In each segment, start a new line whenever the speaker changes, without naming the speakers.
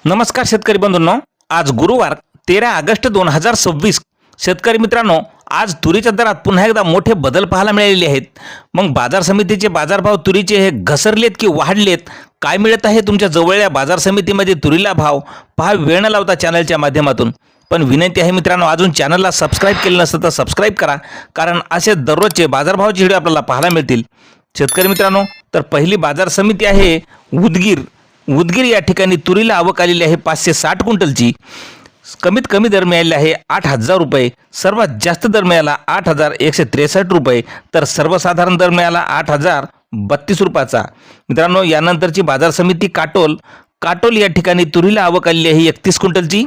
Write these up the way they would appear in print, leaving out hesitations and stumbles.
नमस्कार शेतकरी बंधूंनो, आज गुरुवार 13 ऑगस्ट 2026. शेतकरी मित्रांनो, आज तुरीच्या दरात पुन्हा एकदा मोठे बदल पाहायला मिळालेले आहेत. मग बाजार समितीचे बाजारभाव तुरीचे हे घसरलेत की वाढलेत, काय मिळत आहे तुमच्या जवळच्या बाजार समितीमध्ये तुरीला भाव पहा वेळ न लावता चॅनलच्या माध्यमातून. पण विनंती आहे मित्रांनो, अजून चॅनलला सबस्क्राईब केलं नसेल तर सबस्क्राईब करा, कारण असे दररोजचे बाजारभावाचे व्हिडिओ आपल्याला पाहायला मिळतील. शेतकरी मित्रांनो, तर पहिली बाजार समिती आहे उदगीर या ठिकाणी तुरीला आवक आलेली आहे 560 क्विंटलची. कमीत कमी दर मिळालेला आहे 8,000 रुपये. सर्वात जास्त दर मिळाला 8,163 रुपये, तर सर्वसाधारण दर मिळाला 8,032 रुपयाचा. मित्रांनो, यानंतरची बाजार समिती काटोल या ठिकाणी तुरीला आवक आलेली आहे 31 क्विंटलची.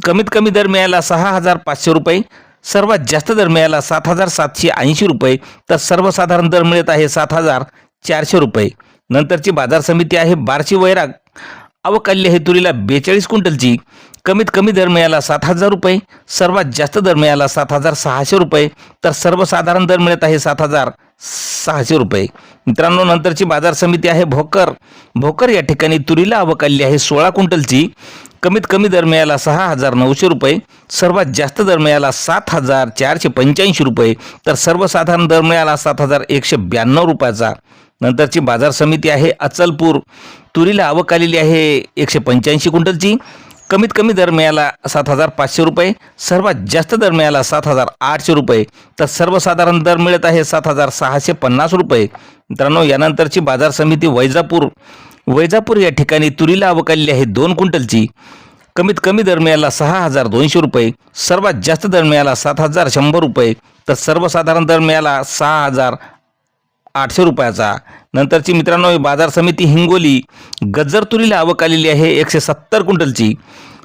कमीत कमी दर मिळाला 6,500 रुपये. सर्वात जास्त दर मिळाला 7,780 रुपये, तर सर्वसाधारण दर मिळत आहे 7,400 रुपये. नंतरची बाजार समिती आहे बार्शी वैराग. आवक आलेली आहे तुरीला 42 क्विंटलची. कमीत कमी दर मिळाला 7,000 रुपये. सर्वात जास्त दर मिळाला 7,600 रुपये, तर सर्वसाधारण दर मिळत आहे 7,600 रुपये. मित्रांनो, नंतरची बाजार समिती आहे भोकर या ठिकाणी तुरीला आवक आलेली आहे 16 क्विंटलची. कमीत कमी दर मिळाला 6,900 रुपये. सर्वात जास्त दर मिळाला 7,485 रुपये, तर सर्वसाधारण दर मिळाला 7,192 रुपयाचा. नंतरची बाजार समिती आहे अचलपूर. तुरीला आवक आलेली आहे 185 क्विंटलची. कमीत कमी दर मिळाला 7,500 रुपये. सर्वात जास्त दर मिळाला 7,800 रुपये, तर सर्वसाधारण दर मिळत आहे 7,650 रुपये. मित्रांनो, यानंतरची बाजार समिती वैजापूर या ठिकाणी तुरीला आवक आलेली आहे 2 क्विंटलची. कमीत कमी दर मिळाला 6,200 रुपये. सर्वात जास्त दर मिळाला 7,100 रुपये, तर सर्वसाधारण दर मिळाला 6,800 रुपयाचा. नंतरची मित्रांनो बाजार समिती हिंगोली. गज्जर तुरीला आवक आलेली आहे 170 क्विंटलची.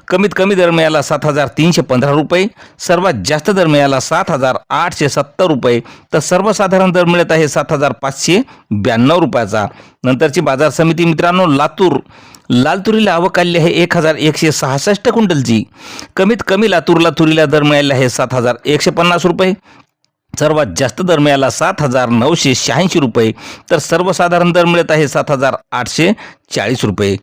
कमीत कमी दर मिळाला 7,315 रुपये. सर्वात जास्त दर मिळाला 7,870 रुपये, तर सर्वसाधारण दर मिळत आहे 7,592 रुपयाचा. नंतरची बाजार समिती मित्रांनो लाल तुरीला आवक आलेली आहे 1,166 क्विंटलची. कमीत कमी लातूरला तुरीला दर मिळाला आहे 7,150 रुपये. सर्वात जास्त दर मिळाला 7,986 रुपये, तर सर्वसाधारण दर मिळत आहे 7,840 रुपये.